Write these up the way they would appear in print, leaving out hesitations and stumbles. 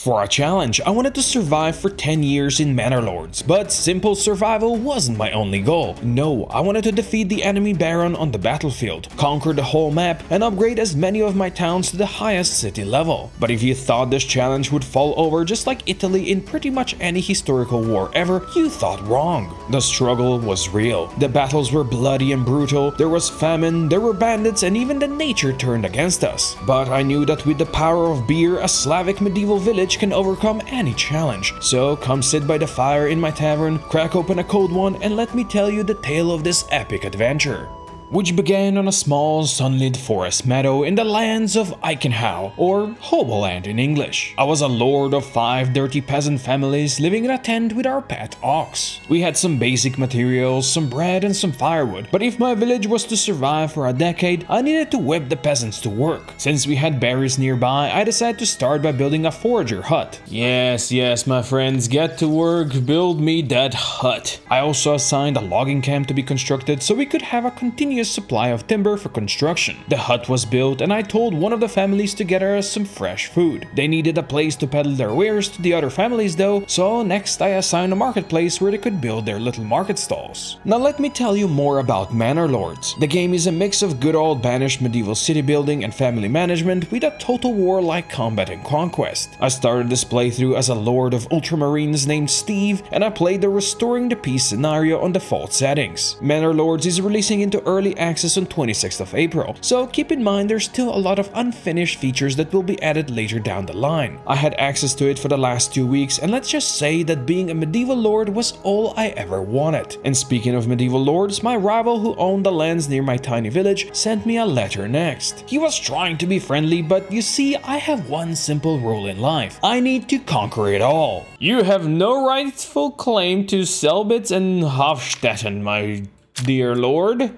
For a challenge, I wanted to survive for 10 years in Manor Lords, but simple survival wasn't my only goal. No, I wanted to defeat the enemy Baron on the battlefield, conquer the whole map, and upgrade as many of my towns to the highest city level. But if you thought this challenge would fall over just like Italy in pretty much any historical war ever, you thought wrong. The struggle was real. The battles were bloody and brutal, there was famine, there were bandits, and even the nature turned against us. But I knew that with the power of beer, a Slavic medieval village can overcome any challenge. So come sit by the fire in my tavern, crack open a cold one, and let me tell you the tale of this epic adventure, which began on a small sunlit forest meadow in the lands of Eichenhau, or Hoboland in English. I was a lord of 5 dirty peasant families living in a tent with our pet ox. We had some basic materials, some bread and some firewood, but if my village was to survive for a decade, I needed to whip the peasants to work. Since we had berries nearby, I decided to start by building a forager hut. Yes, my friends, get to work, build me that hut. I also assigned a logging camp to be constructed so we could have a continuous supply of timber for construction. The hut was built and I told one of the families to get us some fresh food. They needed a place to peddle their wares to the other families though, so next I assigned a marketplace where they could build their little market stalls. Now let me tell you more about Manor Lords. The game is a mix of good old banished medieval city building and family management with a total war-like combat and conquest. I started this playthrough as a lord of ultramarines named Steve, and I played the Restoring the Peace scenario on default settings. Manor Lords is releasing into early access on 26th of April, so keep in mind there's still a lot of unfinished features that will be added later down the line. I had access to it for the last 2 weeks, and let's just say that being a medieval lord was all I ever wanted. And speaking of medieval lords, my rival who owned the lands near my tiny village sent me a letter next. He was trying to be friendly, but you see, I have one simple rule in life. I need to conquer it all. You have no rightful claim to Selbitz and Hofstetten, my dear lord.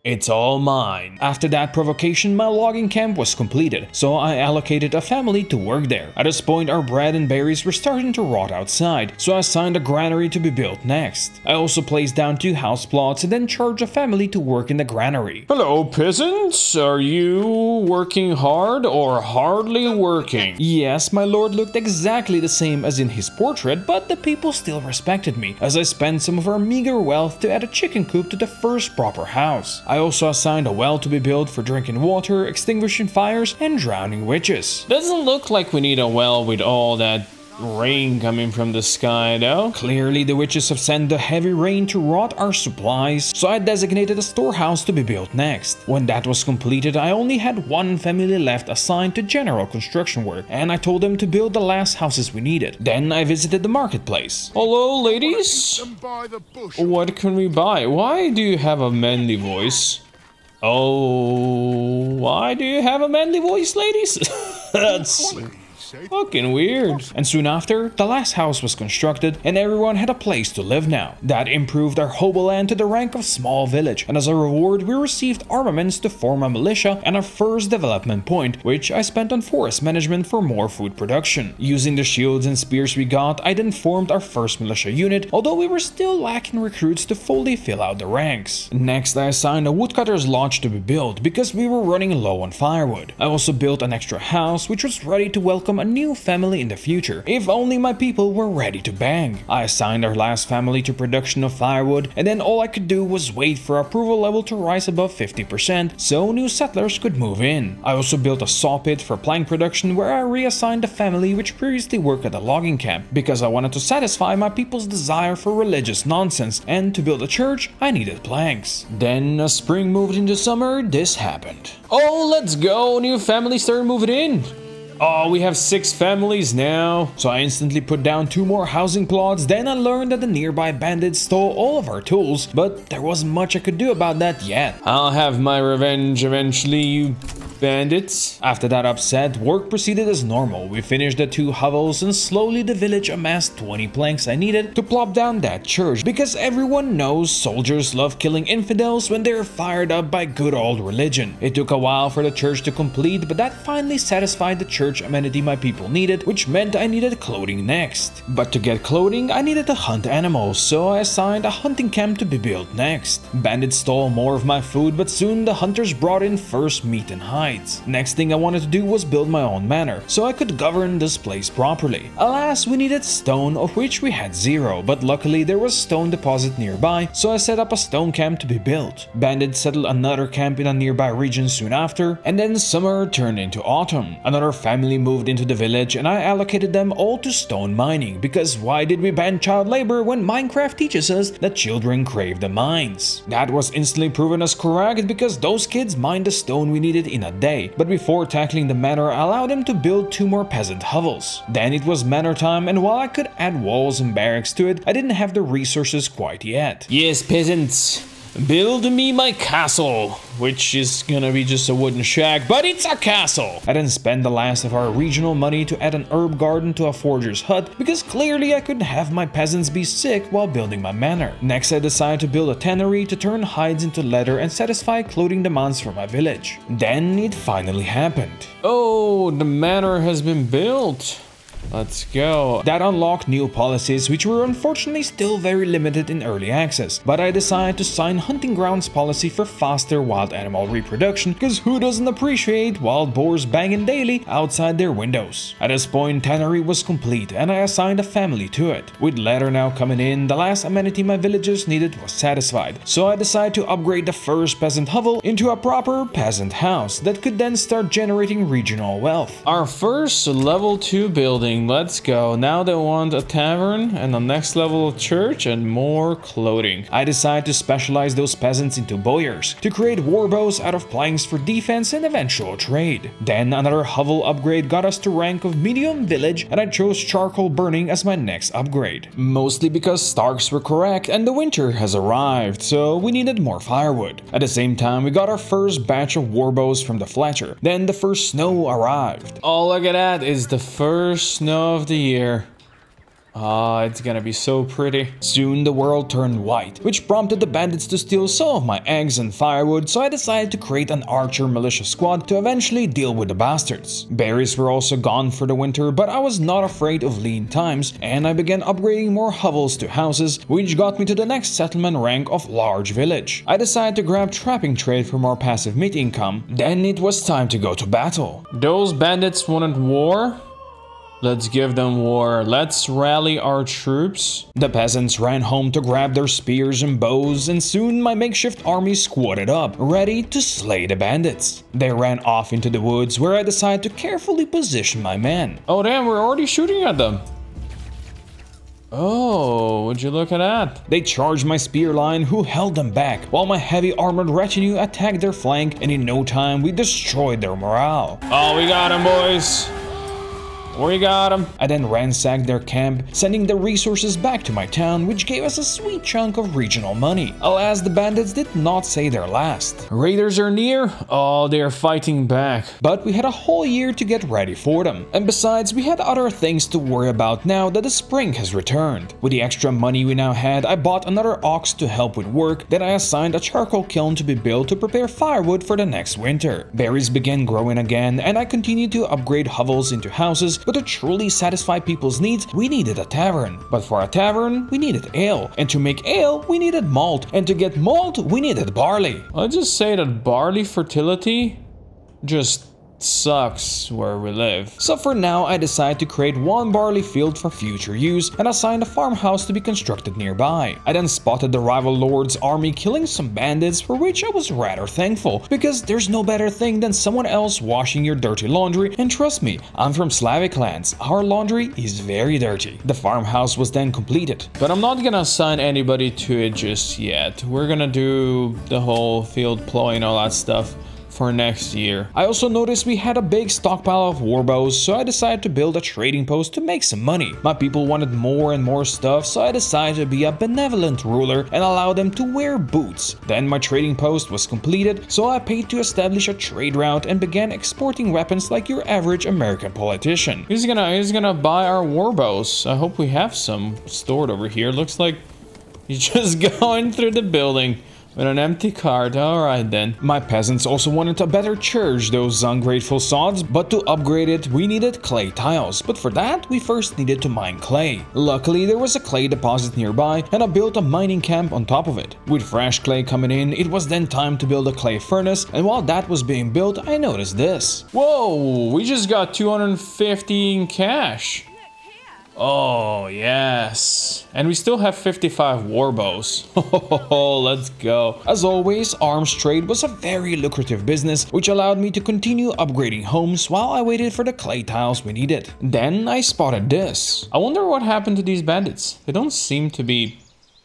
It's all mine. After that provocation, my logging camp was completed, so I allocated a family to work there. At this point, our bread and berries were starting to rot outside, so I assigned a granary to be built next. I also placed down 2 house plots and then charged a family to work in the granary. Hello, peasants. Are you working hard or hardly working? Yes, my lord looked exactly the same as in his portrait, but the people still respected me, as I spent some of our meager wealth to add a chicken coop to the first proper house. I also assigned a well to be built for drinking water, extinguishing fires, and drowning witches. Doesn't look like we need a well with all that rain coming from the sky though. Clearly the witches have sent the heavy rain to rot our supplies, so I designated a storehouse to be built next. When that was completed, I only had 1 family left assigned to general construction work, and I told them to build the last houses we needed. Then I visited the marketplace. Hello ladies, what can we buy? Why do you have a manly voice? Oh, why do you have a manly voice, ladies? That's fucking weird. And soon after, the last house was constructed and everyone had a place to live now. That improved our Hoboland to the rank of small village, and as a reward we received armaments to form a militia and our first development point, which I spent on forest management for more food production. Using the shields and spears we got, I then formed our first militia unit, although we were still lacking recruits to fully fill out the ranks. Next I assigned a woodcutter's lodge to be built because we were running low on firewood. I also built an extra house which was ready to welcome a new family in the future, if only my people were ready to bang. I assigned our last family to production of firewood, and then all I could do was wait for approval level to rise above 50% so new settlers could move in. I also built a saw pit for plank production where I reassigned the family which previously worked at the logging camp because I wanted to satisfy my people's desire for religious nonsense, and to build a church I needed planks. Then as spring moved into summer, this happened. Oh, let's go, new families started moving in. Oh, we have 6 families now. So I instantly put down 2 more housing plots. Then I learned that the nearby bandits stole all of our tools, but there wasn't much I could do about that yet. I'll have my revenge eventually, you bandits. After that upset, work proceeded as normal. We finished the 2 hovels and slowly the village amassed 20 planks I needed to plop down that church, because everyone knows soldiers love killing infidels when they're fired up by good old religion. It took a while for the church to complete, but that finally satisfied the church amenity my people needed, which meant I needed clothing next. But to get clothing, I needed to hunt animals, so I assigned a hunting camp to be built next. Bandits stole more of my food, but soon the hunters brought in first meat and hide. heights. Next thing I wanted to do was build my own manor, so I could govern this place properly. Alas, we needed stone, of which we had 0, but luckily there was stone deposit nearby, so I set up a stone camp to be built. Bandits settled another camp in a nearby region soon after, and then summer turned into autumn. Another family moved into the village, and I allocated them all to stone mining, because why did we ban child labor when Minecraft teaches us that children crave the mines? That was instantly proven as correct because those kids mined the stone we needed in a day, but before tackling the manor, I allowed them to build 2 more peasant hovels. Then it was manor time, and while I could add walls and barracks to it, I didn't have the resources quite yet. Yes, peasants, build me my castle, which is gonna be just a wooden shack, but it's a castle! I then spent the last of our regional money to add an herb garden to a forger's hut, because clearly I couldn't have my peasants be sick while building my manor. Next, I decided to build a tannery to turn hides into leather and satisfy clothing demands for my village. Then it finally happened. Oh, the manor has been built. Let's go. That unlocked new policies, which were unfortunately still very limited in early access, but I decided to sign hunting grounds policy for faster wild animal reproduction, because who doesn't appreciate wild boars banging daily outside their windows? At this point, tannery was complete and I assigned a family to it. With leather now coming in, the last amenity my villagers needed was satisfied, so I decided to upgrade the first peasant hovel into a proper peasant house that could then start generating regional wealth. Our first level 2 building. Let's go. Now they want a tavern and a next level church and more clothing. I decided to specialize those peasants into bowyers to create warbows out of planks for defense and eventual trade. Then another hovel upgrade got us to rank of medium village, and I chose charcoal burning as my next upgrade. Mostly because Starks were correct and the winter has arrived, so we needed more firewood. At the same time, we got our first batch of warbows from the Fletcher. Then the first snow arrived. Oh, look at that. It's the first snow of the year. Ah, it's gonna be so pretty. Soon the world turned white, which prompted the bandits to steal some of my eggs and firewood, so I decided to create an archer militia squad to eventually deal with the bastards. Berries were also gone for the winter, but I was not afraid of lean times, and I began upgrading more hovels to houses, which got me to the next settlement rank of large village. I decided to grab trapping trade for more passive meat income. Then it was time to go to battle. Those bandits wanted war? Let's give them war. Let's rally our troops. The peasants ran home to grab their spears and bows, and soon my makeshift army squatted up, ready to slay the bandits. They ran off into the woods, where I decided to carefully position my men. Oh damn, we're already shooting at them. Oh, would you look at that? They charged my spear line, who held them back, while my heavy armored retinue attacked their flank, and in no time we destroyed their morale. Oh, we got them, boys. We got him. I then ransacked their camp, sending the resources back to my town, which gave us a sweet chunk of regional money. Alas, the bandits did not say their last. Raiders are near. Oh, they are fighting back. But we had a whole year to get ready for them. And besides, we had other things to worry about now that the spring has returned. With the extra money we now had, I bought another ox to help with work. Then I assigned a charcoal kiln to be built to prepare firewood for the next winter. Berries began growing again, and I continued to upgrade hovels into houses. But to truly satisfy people's needs, we needed a tavern. But for a tavern, we needed ale. And to make ale, we needed malt. And to get malt, we needed barley. I'll just say that barley fertility just sucks where we live. So for now, I decided to create one barley field for future use and assigned a farmhouse to be constructed nearby. I then spotted the rival lord's army killing some bandits, for which I was rather thankful, because there's no better thing than someone else washing your dirty laundry, and trust me, I'm from Slavic lands, our laundry is very dirty. The farmhouse was then completed, but I'm not gonna assign anybody to it just yet. We're gonna do the whole field ploy and all that stuff for next year. I also noticed we had a big stockpile of warbows, so I decided to build a trading post to make some money. My people wanted more and more stuff, so I decided to be a benevolent ruler and allow them to wear boots. Then my trading post was completed, so I paid to establish a trade route and began exporting weapons like your average American politician. He's gonna buy our warbows. I hope we have some stored over here. Looks like he's just going through the building. With an empty cart, alright then. My peasants also wanted a better church, those ungrateful sods, but to upgrade it, we needed clay tiles. But for that, we first needed to mine clay. Luckily, there was a clay deposit nearby, and I built a mining camp on top of it. With fresh clay coming in, it was then time to build a clay furnace, and while that was being built, I noticed this. Whoa, we just got 250 in cash. Oh, yes. And we still have 55 warbows. Oh, let's go. As always, arms trade was a very lucrative business, which allowed me to continue upgrading homes while I waited for the clay tiles we needed. Then I spotted this. I wonder what happened to these bandits. They don't seem to be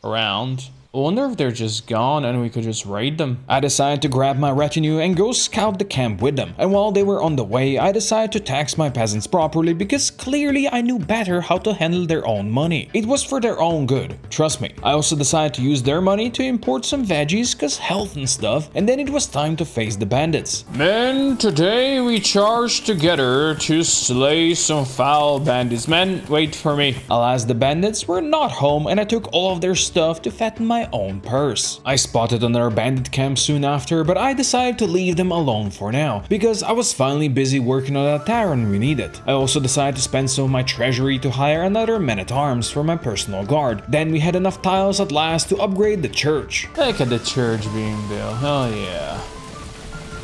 around. I wonder if they're just gone and we could just raid them. I decided to grab my retinue and go scout the camp with them. And while they were on the way, I decided to tax my peasants properly because clearly I knew better how to handle their own money. It was for their own good, trust me. I also decided to use their money to import some veggies cause health and stuff, and then it was time to face the bandits. Men, today we charge together to slay some foul bandits. Men, wait for me. Alas, the bandits were not home and I took all of their stuff to fatten my own purse. I spotted another bandit camp soon after, but I decided to leave them alone for now, because I was finally busy working on that tavern we needed. I also decided to spend some of my treasury to hire another man-at-arms for my personal guard. Then we had enough tiles at last to upgrade the church. Look at the church being built, oh yeah.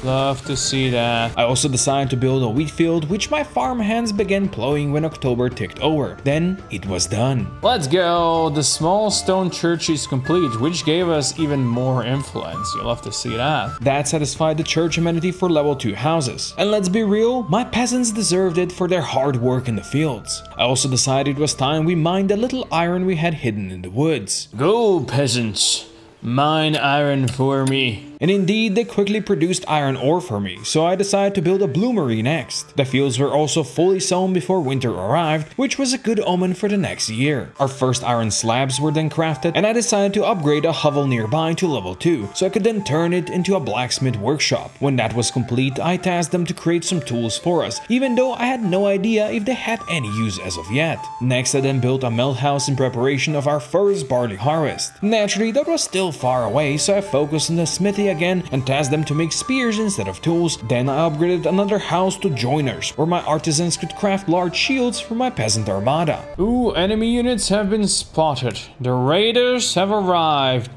Love to see that. I also decided to build a wheat field, which my farm hands began plowing when October ticked over. Then it was done. Let's go! The small stone church is complete, which gave us even more influence. You'll love to see that. That satisfied the church amenity for level 2 houses. And let's be real, my peasants deserved it for their hard work in the fields. I also decided it was time we mined the little iron we had hidden in the woods. Go, peasants! Mine iron for me. And indeed, they quickly produced iron ore for me, so I decided to build a bloomery next. The fields were also fully sown before winter arrived, which was a good omen for the next year. Our first iron slabs were then crafted, and I decided to upgrade a hovel nearby to level 2, so I could then turn it into a blacksmith workshop. When that was complete, I tasked them to create some tools for us, even though I had no idea if they had any use as of yet. Next, I then built a melt house in preparation of our first barley harvest. Naturally, that was still far away, so I focused on the smithy again and tasked them to make spears instead of tools. Then I upgraded another house to joiners, where my artisans could craft large shields for my peasant armada. Ooh, enemy units have been spotted. The raiders have arrived.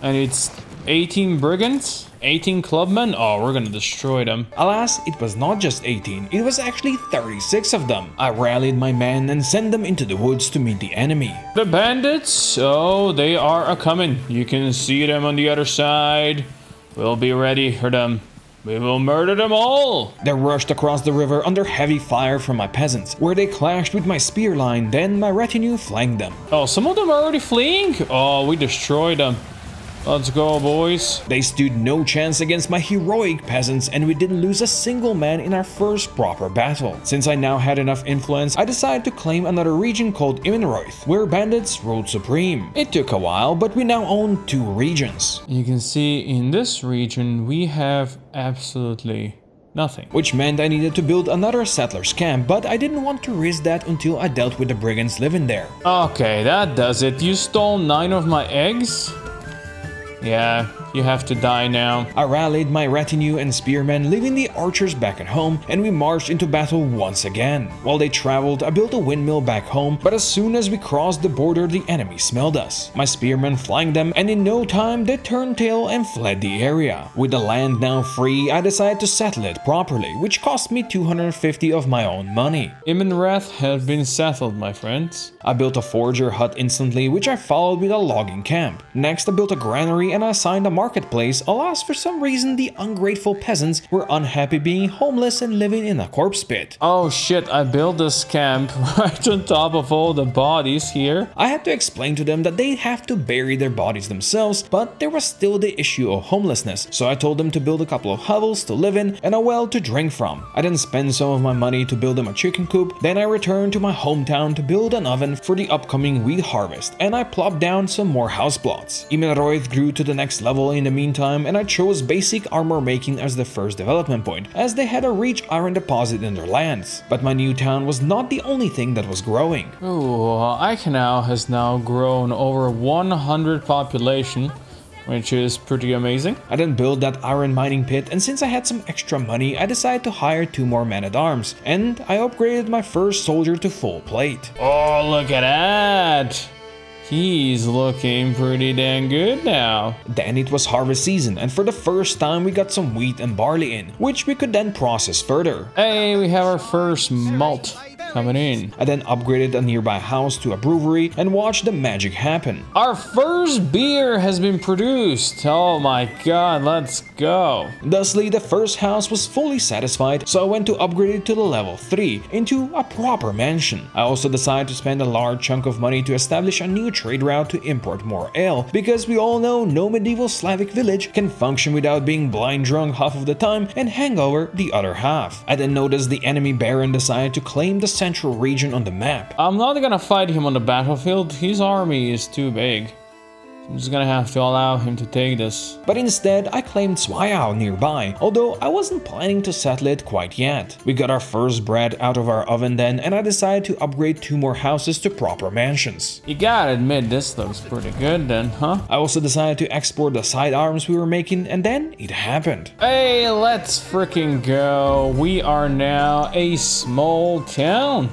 And it's 18 brigands? 18 clubmen? Oh, we're gonna destroy them. Alas, it was not just 18, it was actually 36 of them. I rallied my men and sent them into the woods to meet the enemy. The bandits? Oh, they are a-coming. You can see them on the other side. We'll be ready for them. We will murder them all! They rushed across the river under heavy fire from my peasants, where they clashed with my spear line, then my retinue flanked them. Oh, some of them are already fleeing? Oh, we destroyed them. Let's go, boys. They stood no chance against my heroic peasants, and we didn't lose a single man in our first proper battle. Since I now had enough influence, I decided to claim another region called Imenroith, where bandits ruled supreme. It took a while, but we now own 2 regions. You can see in this region we have absolutely nothing. Which meant I needed to build another settler's camp, but I didn't want to risk that until I dealt with the brigands living there. Okay, that does it. You stole 9 of my eggs? Yeah, you have to die now. I rallied my retinue and spearmen, leaving the archers back at home, and we marched into battle once again. While they traveled, I built a windmill back home, but as soon as we crossed the border, the enemy smelled us. My spearmen flanked them, and in no time, they turned tail and fled the area. With the land now free, I decided to settle it properly, which cost me 250 of my own money. Imenrath has been settled, my friends. I built a forger hut instantly, which I followed with a logging camp. Next, I built a granary and I assigned a marketplace. Alas, for some reason, the ungrateful peasants were unhappy being homeless and living in a corpse pit. Oh shit, I built this camp right on top of all the bodies here. I had to explain to them that they have to bury their bodies themselves, but there was still the issue of homelessness, so I told them to build a couple of hovels to live in and a well to drink from. I then spent some of my money to build them a chicken coop, then I returned to my hometown to build an oven for the upcoming wheat harvest, and I plopped down some more house plots. Imenroith grew to the next level in the meantime, and I chose basic armor making as the first development point, as they had a rich iron deposit in their lands. But my new town was not the only thing that was growing. Ooh, Eichenau has now grown over 100 population. which is pretty amazing. I then built that iron mining pit, and since I had some extra money, I decided to hire 2 more men-at-arms, and I upgraded my first soldier to full plate. Oh, look at that! He's looking pretty dang good now. Then it was harvest season, and for the first time we got some wheat and barley in, which we could then process further. Hey, we have our first malt coming in. I then upgraded a nearby house to a brewery and watched the magic happen. Our first beer has been produced. Oh my god, let's go. Thusly, the first house was fully satisfied, so I went to upgrade it to the level 3 into a proper mansion. I also decided to spend a large chunk of money to establish a new trade route to import more ale, because we all know no medieval Slavic village can function without being blind drunk half of the time and hangover the other half. I then noticed the enemy baron decided to claim the central region on the map. I'm not gonna fight him on the battlefield, his army is too big. I'm just gonna have to allow him to take this. But instead, I claimed Swayao nearby, although I wasn't planning to settle it quite yet. We got our first bread out of our oven then, and I decided to upgrade 2 more houses to proper mansions. You gotta admit, this looks pretty good then, huh? I also decided to export the sidearms we were making, and then it happened. Hey, let's freaking go. We are now a small town.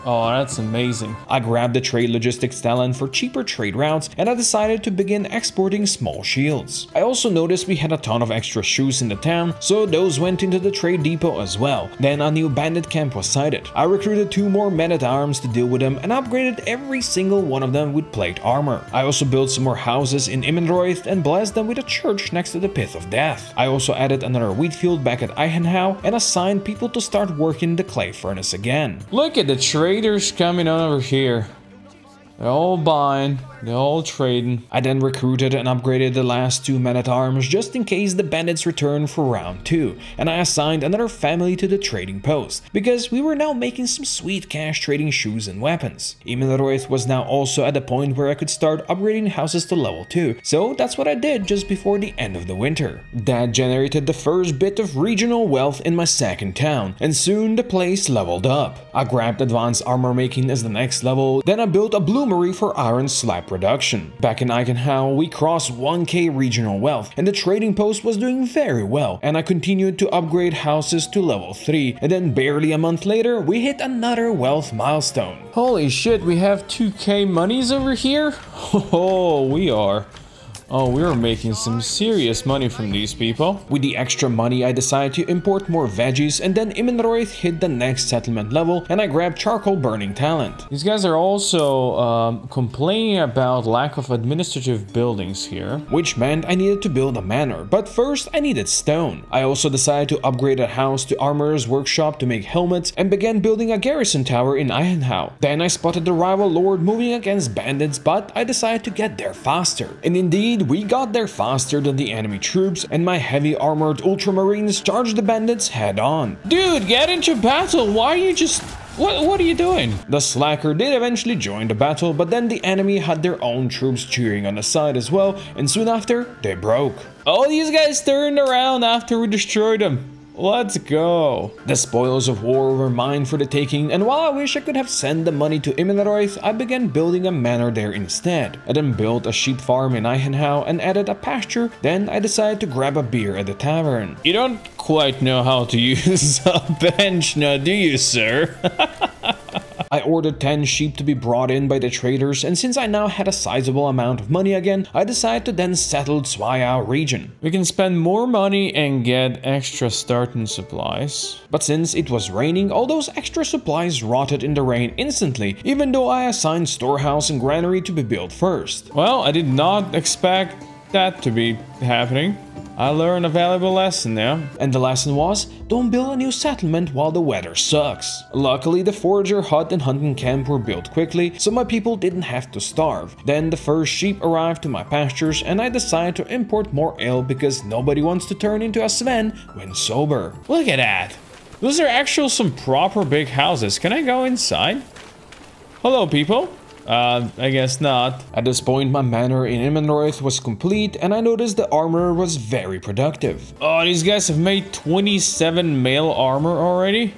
Oh, that's amazing. I grabbed the trade logistics talent for cheaper trade routes, and I decided to begin exporting small shields. I also noticed we had a ton of extra shoes in the town, so those went into the trade depot as well. Then a new bandit camp was sighted. I recruited 2 more men-at-arms to deal with them and upgraded every single one of them with plate armor. I also built some more houses in Immenroith and blessed them with a church next to the Pith of Death. I also added another wheat field back at Eichenhau and assigned people to start working the clay furnace again. Look at the traders coming on over here. They're all buying, they're all trading. I then recruited and upgraded the last 2 men-at-arms just in case the bandits returned for round 2, and I assigned another family to the trading post, because we were now making some sweet cash trading shoes and weapons. Immenroith was now also at the point where I could start upgrading houses to level 2, so that's what I did just before the end of the winter. That generated the first bit of regional wealth in my second town, and soon the place leveled up. I grabbed advanced armor making as the next level, then I built a bloomery for iron slab production. Back in Eichenhau, we crossed 1k regional wealth, and the trading post was doing very well, and I continued to upgrade houses to level 3, and then barely a month later, we hit another wealth milestone. Holy shit, we have 2k monies over here? Oh, we are. Oh, we were making some serious money from these people. With the extra money, I decided to import more veggies, and then Immenroith hit the next settlement level, and I grabbed charcoal burning talent. These guys are also complaining about lack of administrative buildings here, which meant I needed to build a manor, but first I needed stone. I also decided to upgrade a house to armorer's workshop to make helmets, and began building a garrison tower in Eichenhau. Then I spotted the rival lord moving against bandits, but I decided to get there faster. And indeed, we got there faster than the enemy troops, and my heavy armored ultramarines charged the bandits head on. Dude, get into battle! Why are you just... What are you doing? The slacker did eventually join the battle, but then the enemy had their own troops cheering on the side as well, and soon after, they broke. All these guys turned around after we destroyed them. Let's go. The spoils of war were mine for the taking, and while I wish I could have sent the money to Immenroith, I began building a manor there instead. I then built a sheep farm in Eichenhau and added a pasture, then I decided to grab a beer at the tavern. You don't quite know how to use a bench now, do you, sir? I ordered 10 sheep to be brought in by the traders, and since I now had a sizable amount of money again, I decided to then settle Swayao region. We can spend more money and get extra starting supplies. But since it was raining, all those extra supplies rotted in the rain instantly, even though I assigned storehouse and granary to be built first. Well, I did not expect that to be happening. I learned a valuable lesson now. And the lesson was, don't build a new settlement while the weather sucks. Luckily, the forager hut and hunting camp were built quickly, so my people didn't have to starve. Then the first sheep arrived to my pastures, and I decided to import more ale because nobody wants to turn into a Sven when sober. Look at that! Those are actual some proper big houses. Can I go inside? Hello, people. I guess not. At this point, my manor in Immenroith was complete, and I noticed the armor was very productive. Oh, these guys have made 27 mail armor already?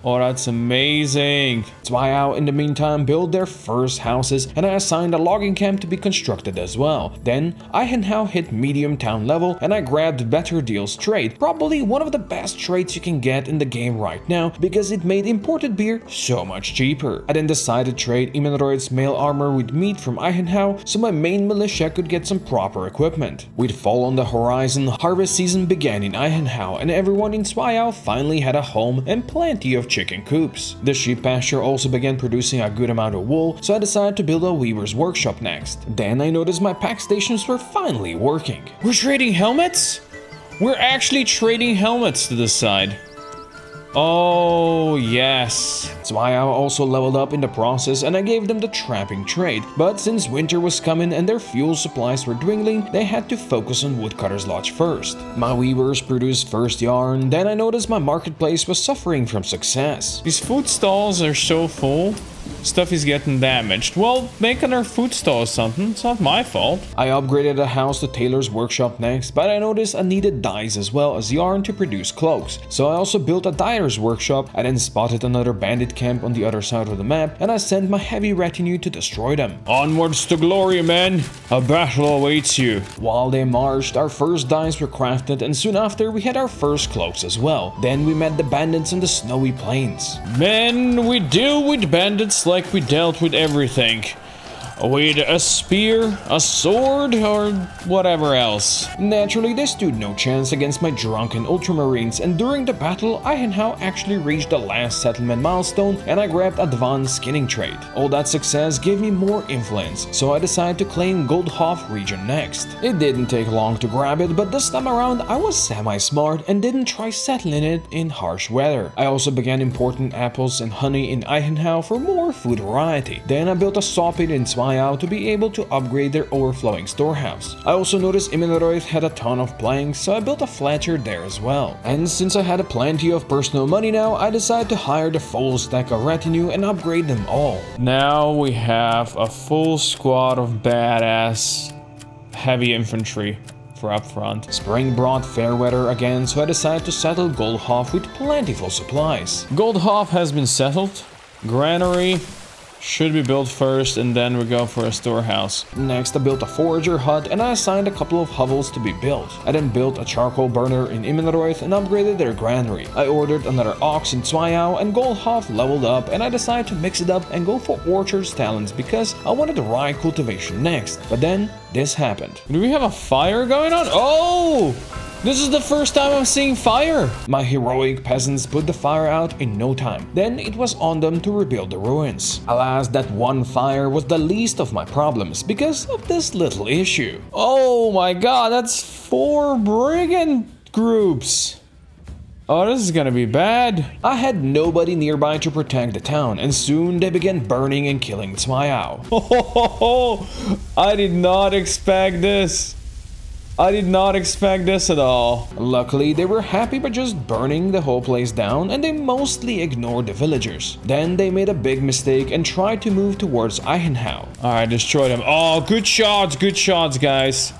Oh, that's amazing. Zweiau, in the meantime, built their first houses, and I assigned a logging camp to be constructed as well. Then, Eichenhau hit medium town level, and I grabbed Better Deals trade, probably one of the best trades you can get in the game right now, because it made imported beer so much cheaper. I then decided to trade Immenroyd's mail armor with meat from Eichenhau, so my main militia could get some proper equipment. With fall on the horizon, harvest season began in Eichenhau, and everyone in Zweiau finally had a home and plenty of chicken coops. The sheep pasture also began producing a good amount of wool, so I decided to build a weaver's workshop next. Then I noticed my pack stations were finally working. We're trading helmets? We're actually trading helmets to this side. Oh, yes. Zweiau also leveled up in the process, and I gave them the trapping trade. But since winter was coming and their fuel supplies were dwindling, they had to focus on Woodcutter's Lodge first. My weavers produced first yarn, then I noticed my marketplace was suffering from success. These food stalls are so full. Stuff is getting damaged. Well, make another food stall or something. It's not my fault. I upgraded a house to Tailor's workshop next, but I noticed I needed dyes as well as yarn to produce cloaks. So I also built a dyer's workshop. I then spotted another bandit camp on the other side of the map, and I sent my heavy retinue to destroy them. Onwards to glory, men! A battle awaits you. While they marched, our first dyes were crafted, and soon after we had our first cloaks as well. Then we met the bandits on the snowy plains. Men, we deal with bandits like we dealt with everything. With a spear, a sword, or whatever else. Naturally, they stood no chance against my drunken ultramarines, and during the battle, Eichenhau actually reached the last settlement milestone, and I grabbed advanced skinning trade. All that success gave me more influence, so I decided to claim Goldhof region next. It didn't take long to grab it, but this time around I was semi-smart and didn't try settling it in harsh weather. I also began importing apples and honey in Eichenhau for more food variety. Then I built a saw pit in Zweiau to be able to upgrade their overflowing storehouse. I also noticed Immenroyd had a ton of planks, so I built a fletcher there as well. And since I had plenty of personal money now, I decided to hire the full stack of retinue and upgrade them all. Now we have a full squad of badass heavy infantry for up front. Spring brought fair weather again, so I decided to settle Goldhof with plentiful supplies. Goldhof has been settled. Granary should be built first, and then we go for a storehouse. Next, I built a forager hut, and I assigned a couple of hovels to be built. I then built a charcoal burner in Immenroyd and upgraded their granary. I ordered another ox in Zweiau, and Goldhof leveled up, and I decided to mix it up and go for orchards talents because I wanted rye cultivation next. But then, this happened. Do we have a fire going on? Oh! This is the first time I'm seeing fire! My heroic peasants put the fire out in no time. Then it was on them to rebuild the ruins. Alas, that one fire was the least of my problems because of this little issue. Oh my god, that's 4 brigand groups! Oh, this is gonna be bad. I had nobody nearby to protect the town, and soon they began burning and killing Zweiau. I did not expect this. I did not expect this at all. Luckily, they were happy by just burning the whole place down, and they mostly ignored the villagers. Then they made a big mistake and tried to move towards Eichenhau. Alright, destroy them. Oh, good shots, guys.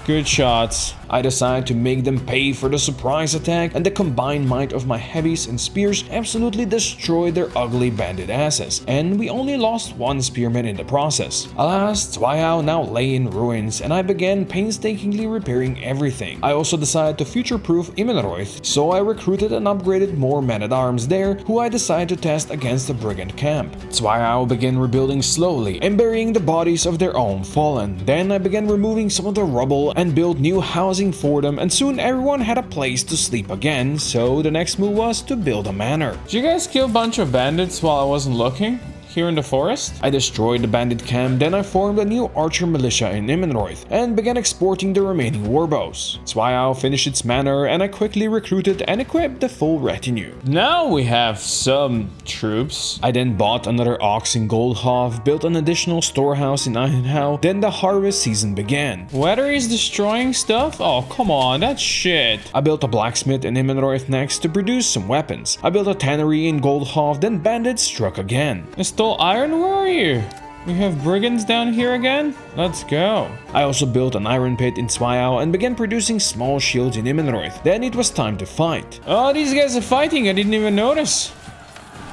Good shots. I decided to make them pay for the surprise attack, and the combined might of my heavies and spears absolutely destroyed their ugly bandit asses, and we only lost 1 spearman in the process. Alas, Zweiau now lay in ruins, and I began painstakingly repairing everything. I also decided to future-proof Immenroyd, so I recruited and upgraded more men-at-arms there, who I decided to test against the brigand camp. Zweiau began rebuilding slowly and burying the bodies of their own fallen. Then I began removing some of the rubble and built new houses for them, and soon everyone had a place to sleep again, so the next move was to build a manor. Did you guys kill a bunch of bandits while I wasn't looking? Here in the forest? I destroyed the bandit camp, then I formed a new archer militia in Immenroyd and began exporting the remaining warbows. Zweiau finished its manor, and I quickly recruited and equipped the full retinue. Now we have some troops. I then bought another ox in Goldhof, built an additional storehouse in Eichenhau, then the harvest season began. Weather is destroying stuff? Oh, come on, that's shit. I built a blacksmith in Immenroyd next to produce some weapons. I built a tannery in Goldhof, then bandits struck again. Stole iron? Where are you? We have brigands down here again? Let's go. I also built an iron pit in Zweiau and began producing small shields in Immenroyd. Then it was time to fight. Oh, these guys are fighting. I didn't even notice.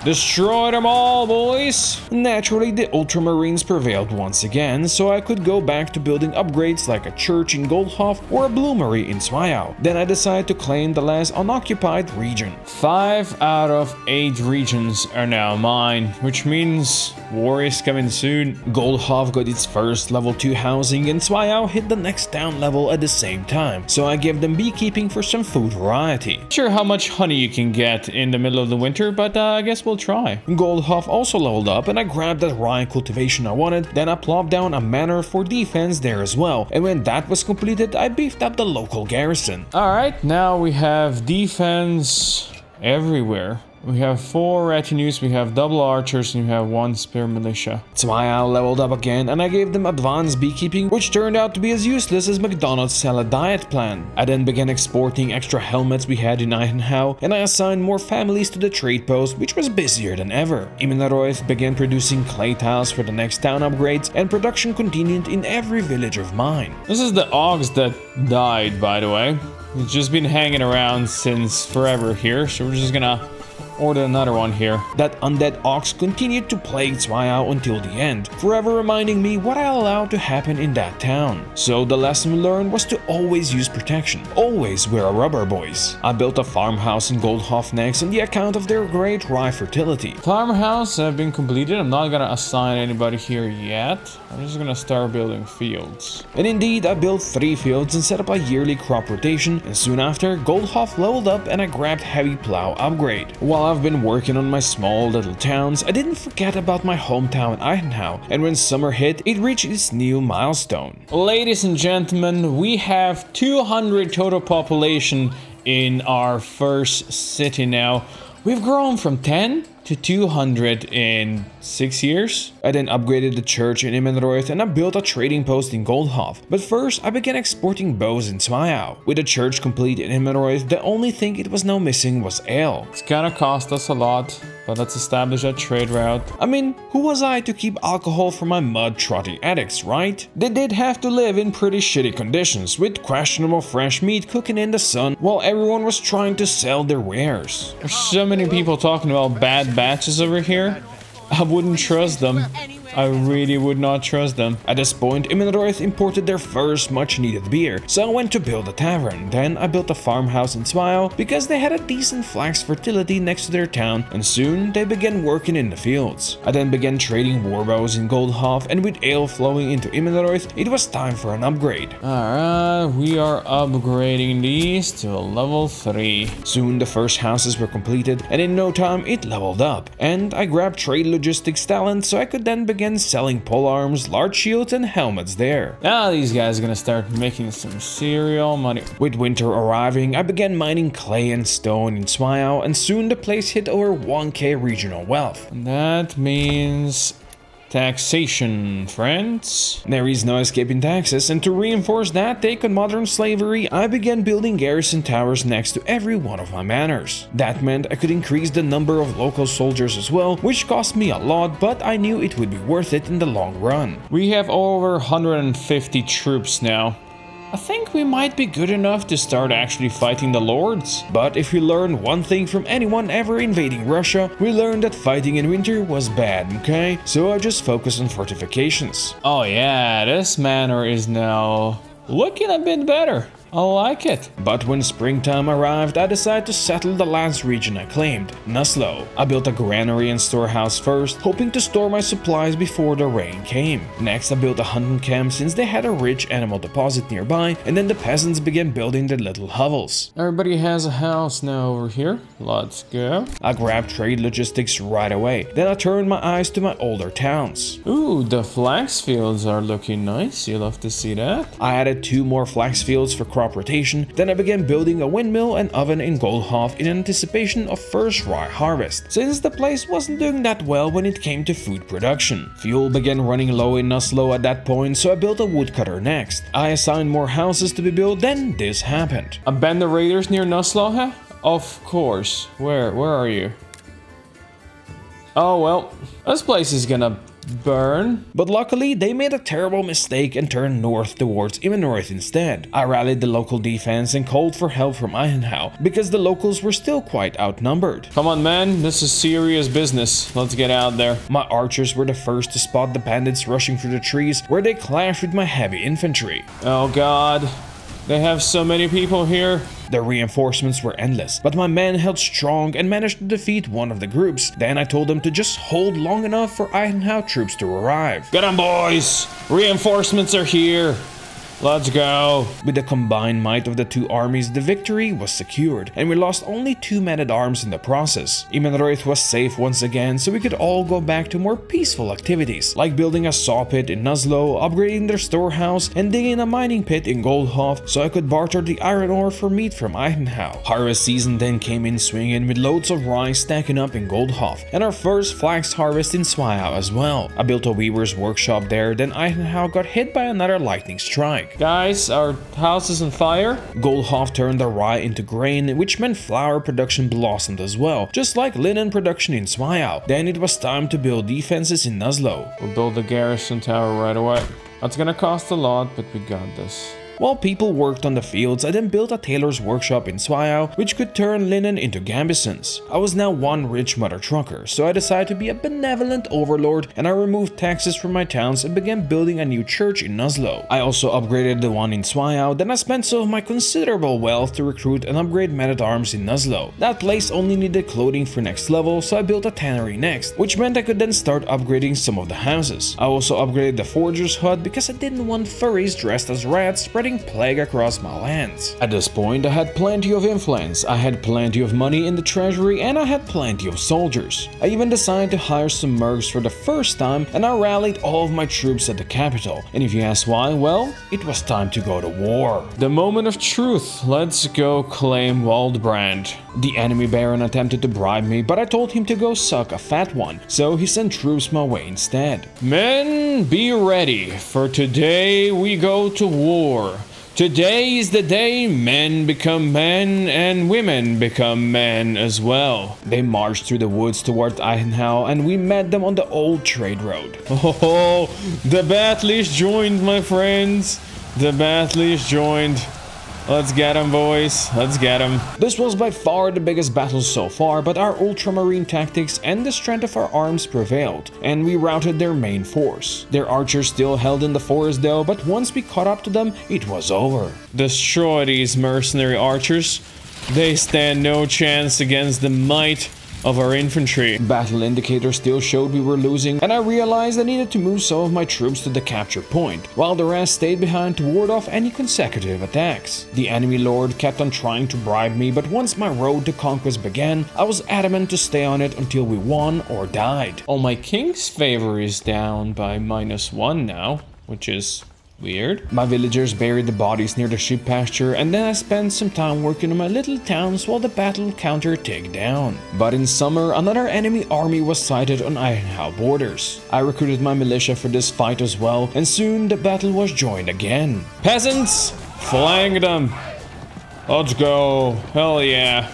Destroy them all, boys! Naturally, the Ultramarines prevailed once again, so I could go back to building upgrades like a church in Goldhof or a bloomery in Zweiau. Then I decided to claim the last unoccupied region. 5 out of 8 regions are now mine, which means war is coming soon. Goldhof got its first level 2 housing and Zweiau hit the next town level at the same time, so I gave them beekeeping for some food variety. Sure how much honey you can get in the middle of the winter, but I guess we'll try. Goldhof also leveled up and I grabbed that rye cultivation I wanted, then I plopped down a manor for defense there as well, and when that was completed I beefed up the local garrison. Alright, now we have defense everywhere. We have 4 retinues, we have double archers, and we have 1 spear militia. Zweiau leveled up again, and I gave them advanced beekeeping, which turned out to be as useless as McDonald's salad diet plan. I then began exporting extra helmets we had in Eichenau, and I assigned more families to the trade post, which was busier than ever. Immenroth began producing clay tiles for the next town upgrades, and production continued in every village of mine. This is the ox that died, by the way. It's just been hanging around since forever here, so we're just gonna order another one here. That undead ox continued to plague Zweiau until the end, forever reminding me what I allowed to happen in that town. So the lesson we learned was to always use protection. Always wear a rubber, boys. I built a farmhouse in Goldhof next on the account of their great rye fertility. Farmhouse have been completed. I'm not gonna assign anybody here yet. I'm just gonna start building fields. And indeed, I built 3 fields and set up a yearly crop rotation, and soon after, Goldhof leveled up and I grabbed heavy plow upgrade. While I've been working on my small little towns, I didn't forget about my hometown Eichenau, and when summer hit, it reached its new milestone. Ladies and gentlemen, we have 200 total population in our first city now. We've grown from 10 to 200 in 6 years. I then upgraded the church in Immenroth and I built a trading post in Goldhof. But first, I began exporting bows in Zweiau. With the church complete in Immenroth, the only thing it was now missing was ale. It's gonna cost us a lot, but let's establish a trade route. I mean, who was I to keep alcohol from my mud-trotting addicts, right? They did have to live in pretty shitty conditions, with questionable fresh meat cooking in the sun, while everyone was trying to sell their wares. There's so many people talking about bad batches over here. I wouldn't trust them. I really would not trust them. At this point, Immenroth imported their first much-needed beer, so I went to build a tavern. Then I built a farmhouse in Zweiau because they had a decent flax fertility next to their town, and soon they began working in the fields. I then began trading warbows in Goldhof, and with ale flowing into Immenroth, it was time for an upgrade. Alright, we are upgrading these to a level 3. Soon the first houses were completed, and in no time it leveled up. And I grabbed trade logistics talent so I could then begin selling polearms, large shields and helmets there. Now these guys are gonna start making some serial money. With winter arriving, I began mining clay and stone in Zweiau, and soon the place hit over 1k regional wealth. And that means taxation, friends. There is no escaping taxes, and to reinforce that take on modern slavery, I began building garrison towers next to every one of my manors. That meant I could increase the number of local soldiers as well, which cost me a lot, but I knew it would be worth it in the long run. We have over 150 troops now. I think we might be good enough to start actually fighting the Lords. But if we learn one thing from anyone ever invading Russia, we learned that fighting in winter was bad, okay? So I just focused on fortifications. Oh yeah, this manor is now looking a bit better. I like it. But when springtime arrived, I decided to settle the last region I claimed, Nuslo. I built a granary and storehouse first, hoping to store my supplies before the rain came. Next, I built a hunting camp since they had a rich animal deposit nearby, and then the peasants began building their little hovels. Everybody has a house now over here. Let's go. I grabbed trade logistics right away. Then I turned my eyes to my older towns. Ooh, the flax fields are looking nice. You'll love to see that. I added 2 more flax fields for crop rotation. Then I began building a windmill and oven in Goldhof in anticipation of first rye harvest, since the place wasn't doing that well when it came to food production. Fuel began running low in Nuslo at that point, so I built a woodcutter next. I assigned more houses to be built, then this happened. A band of raiders near Nuslo, huh? Of course. Where are you? Oh well, this place is gonna burn. But luckily, they made a terrible mistake and turned north towards Immenroth instead. I rallied the local defense and called for help from Eichenhau, because the locals were still quite outnumbered. Come on, man, this is serious business. Let's get out there. My archers were the first to spot the bandits rushing through the trees, where they clashed with my heavy infantry. Oh god, they have so many people here. Their reinforcements were endless, but my men held strong and managed to defeat one of the groups. Then I told them to just hold long enough for Eichenhau troops to arrive. Get on, boys! Reinforcements are here! Let's go! With the combined might of the two armies, the victory was secured, and we lost only 2 men-at-arms in the process. Immenroth was safe once again, so we could all go back to more peaceful activities, like building a saw pit in Nuzlo, upgrading their storehouse, and digging a mining pit in Goldhof, so I could barter the iron ore for meat from Eichenhau. Harvest season then came in swinging, with loads of rye stacking up in Goldhof, and our first flax harvest in Sweiau as well. I built a weaver's workshop there, then Eichenhau got hit by another lightning strike. Guys, our house is on fire. Goldhof turned the rye into grain, which meant flour production blossomed as well, just like linen production in Sweiau. Then it was time to build defenses in Nuzlo. We'll build a garrison tower right away. That's gonna cost a lot, but we got this. While people worked on the fields, I then built a tailor's workshop in Sweiau, which could turn linen into gambesons. I was now one rich mother trucker, so I decided to be a benevolent overlord, and I removed taxes from my towns and began building a new church in Nuzlo. I also upgraded the one in Sweiau, then I spent some of my considerable wealth to recruit and upgrade men-at-arms in Nuzlo. That place only needed clothing for next level, so I built a tannery next, which meant I could then start upgrading some of the houses. I also upgraded the forger's hut because I didn't want furries dressed as rats spreading plague across my lands. At this point, I had plenty of influence, I had plenty of money in the treasury, and I had plenty of soldiers. I even decided to hire some mercs for the first time, and I rallied all of my troops at the capital. And if you ask why, well, it was time to go to war. The moment of truth. Let's go claim Waldbrand. The enemy baron attempted to bribe me, but I told him to go suck a fat one, so he sent troops my way instead. Men, be ready, for today we go to war. Today is the day men become men and women become men as well. They marched through the woods towards Eichenhau, and we met them on the old trade road. Oh, the battle is joined, my friends. The battle is joined. Let's get him, boys. Let's get him. This was by far the biggest battle so far, but our ultramarine tactics and the strength of our arms prevailed, and we routed their main force. Their archers still held in the forest though, but once we caught up to them, it was over. Destroy these mercenary archers. They stand no chance against the might of our infantry. Battle indicators still showed we were losing, and I realized I needed to move some of my troops to the capture point, while the rest stayed behind to ward off any consecutive attacks. The enemy lord kept on trying to bribe me, but once my road to conquest began, I was adamant to stay on it until we won or died. Oh, my king's favor is down by -1 now, which is weird. My villagers buried the bodies near the sheep pasture, and then I spent some time working on my little towns while the battle counter ticked down. But in summer, another enemy army was sighted on Eichenhau borders. I recruited my militia for this fight as well, and soon the battle was joined again. Peasants, flank them! Let's go! Hell yeah!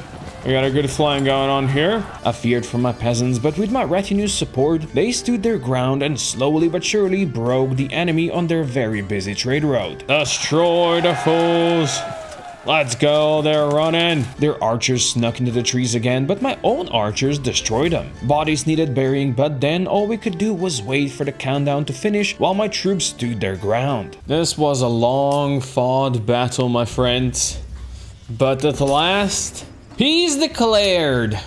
We got a good flank going on here. I feared for my peasants, but with my retinue's support, they stood their ground and slowly but surely broke the enemy on their very busy trade road. Destroy the fools! Let's go, they're running. Their archers snuck into the trees again, but my own archers destroyed them. Bodies needed burying, but then all we could do was wait for the countdown to finish while my troops stood their ground. This was a long fought battle, my friends. But at last, peace declared!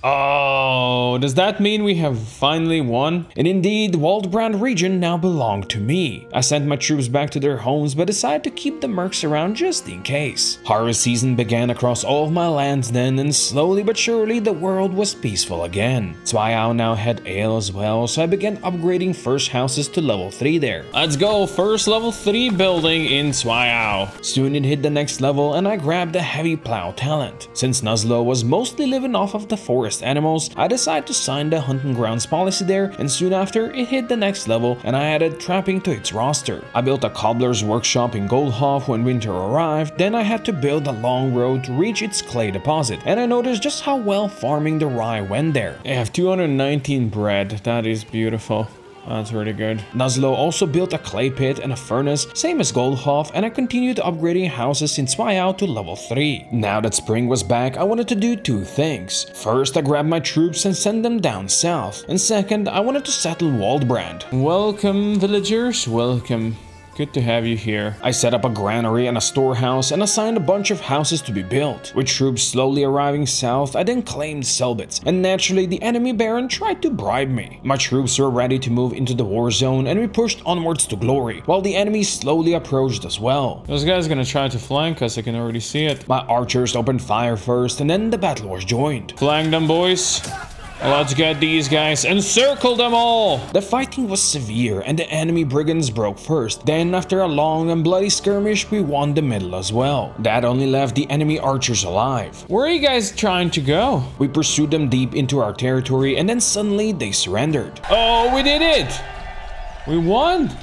Oh, does that mean we have finally won? And indeed, Waldbrand region now belonged to me. I sent my troops back to their homes, but decided to keep the mercs around just in case. Harvest season began across all of my lands then, and slowly but surely the world was peaceful again. Sweiau now had ale as well, so I began upgrading first houses to level 3 there. Let's go, first level 3 building in Sweiau. Soon it hit the next level, and I grabbed the heavy plow talent. Since Nuzlo was mostly living off of the forest animals, I decided to sign the hunting grounds policy there, and soon after it hit the next level and I added trapping to its roster. I built a cobbler's workshop in Goldhof when winter arrived, then I had to build a long road to reach its clay deposit, and I noticed just how well farming the rye went there. I have 219 bread, that is beautiful. That's really good. Nuzlo also built a clay pit and a furnace, same as Goldhoff, and I continued upgrading houses in Zweiau to level 3. Now that spring was back, I wanted to do two things. First, I grabbed my troops and sent them down south. And second, I wanted to settle Waldbrand. Welcome, villagers, welcome. Good to have you here. I set up a granary and a storehouse and assigned a bunch of houses to be built. With troops slowly arriving south, I then claimed Selbitz, and naturally the enemy baron tried to bribe me. My troops were ready to move into the war zone and we pushed onwards to glory, while the enemy slowly approached as well. Those guys are gonna try to flank us, I can already see it. My archers opened fire first and then the battle was joined. Flank them, boys. Let's get these guys and circle them all! The fighting was severe and the enemy brigands broke first. Then after a long and bloody skirmish, we won the middle as well. That only left the enemy archers alive. Where are you guys trying to go? We pursued them deep into our territory and then suddenly they surrendered. Oh, we did it! We won!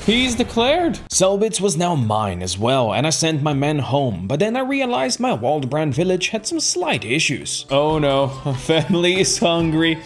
Peace declared. Selbitz was now mine as well, and I sent my men home, but then I realized my Waldbrand village had some slight issues. Oh no, family is hungry.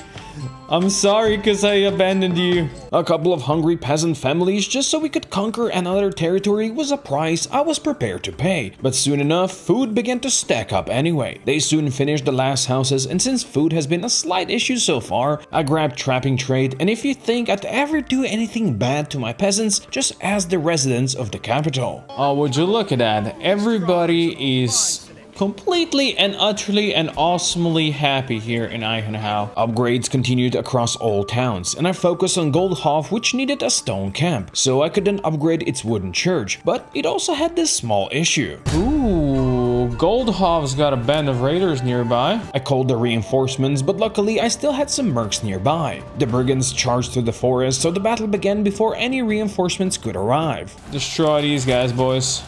I'm sorry cause I abandoned you. A couple of hungry peasant families just so we could conquer another territory was a price I was prepared to pay. But soon enough, food began to stack up anyway. They soon finished the last houses, and since food has been a slight issue so far, I grabbed trapping trade, and if you think I'd ever do anything bad to my peasants, just ask the residents of the capital. Oh, would you look at that? Everybody is completely and utterly and awesomely happy here in Eichenau. Upgrades continued across all towns, and I focused on Goldhoff, which needed a stone camp, so I couldn't upgrade its wooden church, but it also had this small issue. Ooh, Goldhoff's got a band of raiders nearby. I called the reinforcements, but luckily I still had some mercs nearby. The brigands charged through the forest, so the battle began before any reinforcements could arrive. Destroy these guys, boys.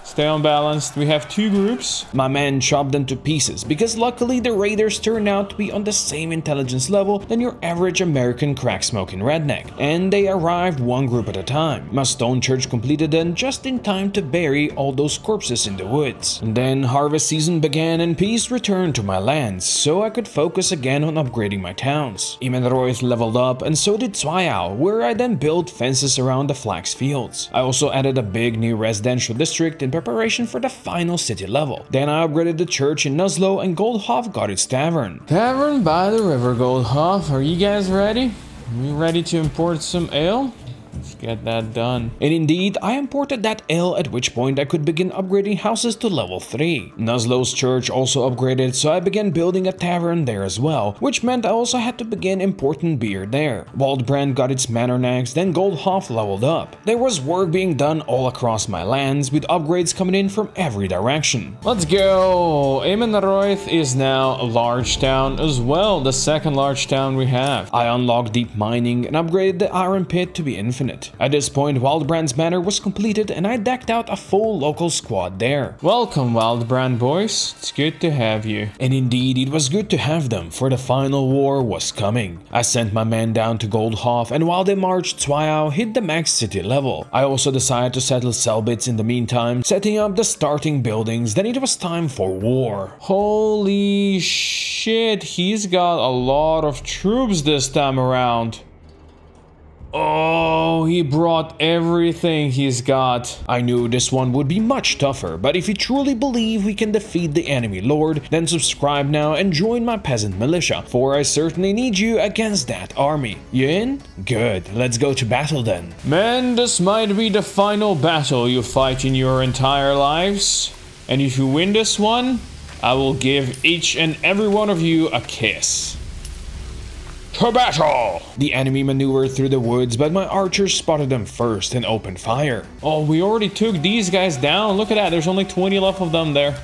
Stay unbalanced. We have two groups. My men chopped them to pieces because luckily the raiders turned out to be on the same intelligence level than your average American crack-smoking redneck, and they arrived one group at a time. My stone church completed then just in time to bury all those corpses in the woods. And then harvest season began and peace returned to my lands, so I could focus again on upgrading my towns. Imenroith leveled up and so did Zweiau, where I then built fences around the flax fields. I also added a big new residential district in preparation for the final city level. Then I upgraded the church in Nuzlo and Goldhoff got its tavern. Tavern by the river, Goldhoff. Are you guys ready? Are you ready to import some ale? Let's get that done. And indeed, I imported that ale, at which point I could begin upgrading houses to level 3. Nuzlo's church also upgraded, so I began building a tavern there as well, which meant I also had to begin importing beer there. Waldbrand got its manor next, then Goldhoff leveled up. There was work being done all across my lands, with upgrades coming in from every direction. Let's go! Imenroith is now a large town as well, the second large town we have. I unlocked deep mining and upgraded the iron pit to be infinite. At this point, Waldbrand's manor was completed and I decked out a full local squad there. Welcome, Waldbrand boys. It's good to have you. And indeed, it was good to have them, for the final war was coming. I sent my men down to Goldhoff, and while they marched, Zweiau hit the max city level. I also decided to settle Selbitz in the meantime, setting up the starting buildings. Then it was time for war. Holy shit, he's got a lot of troops this time around. Oh, he brought everything he's got. I knew this one would be much tougher, but if you truly believe we can defeat the enemy lord, then subscribe now and join my peasant militia, for I certainly need you against that army. You in? Good, let's go to battle then. Men, this might be the final battle you fight in your entire lives, and if you win this one, I will give each and every one of you a kiss. To battle! The enemy maneuvered through the woods, but my archers spotted them first and opened fire. Oh, we already took these guys down. Look at that, there's only 20 left of them there.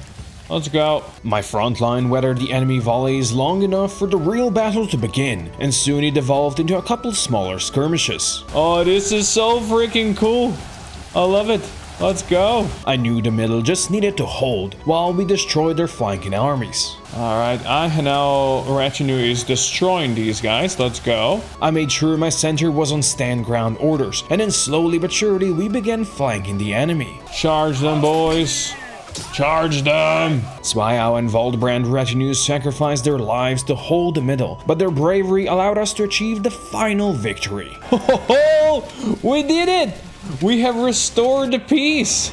Let's go. My front line weathered the enemy volleys long enough for the real battle to begin, and soon it evolved into a couple smaller skirmishes. Oh, this is so freaking cool. I love it. Let's go. I knew the middle just needed to hold while we destroyed their flanking armies. Alright, Eichenau retinue is destroying these guys. Let's go. I made sure my center was on stand ground orders, and then slowly but surely we began flanking the enemy. Charge them, boys. Charge them! Swayao and Waldbrand retinues sacrificed their lives to hold the middle, but their bravery allowed us to achieve the final victory. Ho ho ho! We did it! We have restored the peace!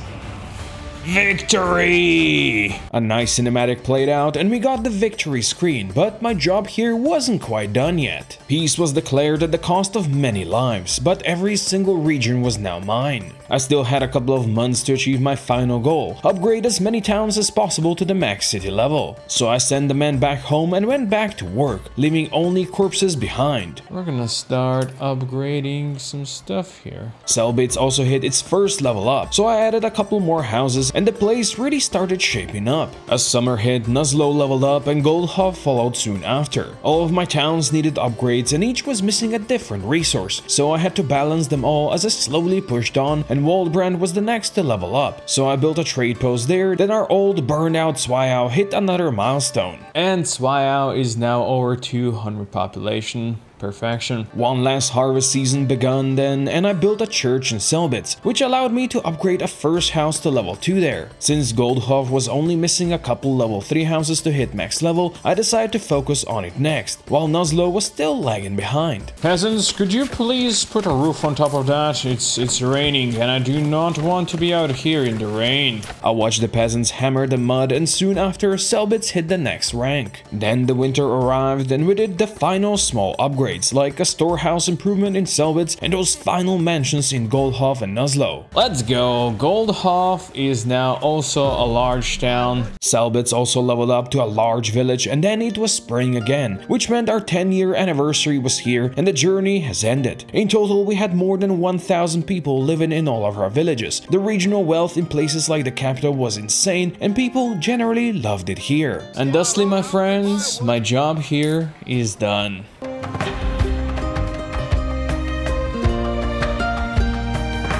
Victory! A nice cinematic played out and we got the victory screen, but my job here wasn't quite done yet. Peace was declared at the cost of many lives, but every single region was now mine. I still had a couple of months to achieve my final goal, upgrade as many towns as possible to the max city level. So I sent the men back home and went back to work, leaving only corpses behind. We're gonna start upgrading some stuff here. Selbitz also hit its first level up, so I added a couple more houses and the place really started shaping up. As summer hit, Nuzlo leveled up and Goldhof followed soon after. All of my towns needed upgrades and each was missing a different resource, so I had to balance them all as I slowly pushed on, and Waldbrand was the next to level up. So I built a trade post there, then our old burned out Swayao hit another milestone. And Swayao is now over 200 population. Perfection. One last harvest season begun then, and I built a church in Selbitz, which allowed me to upgrade a first house to level 2 there. Since Goldhof was only missing a couple level 3 houses to hit max level, I decided to focus on it next, while Nuzlo was still lagging behind. Peasants, could you please put a roof on top of that? It's raining and I do not want to be out here in the rain. I watched the peasants hammer the mud and soon after, Selbitz hit the next rank. Then the winter arrived and we did the final small upgrade, like a storehouse improvement in Selbitz and those final mansions in Goldhof and Nuzlo. Let's go! Goldhof is now also a large town. Selbitz also leveled up to a large village, and then it was spring again, which meant our 10-year anniversary was here and the journey has ended. In total, we had more than 1,000 people living in all of our villages. The regional wealth in places like the capital was insane and people generally loved it here. And thusly, my friends, my job here is done.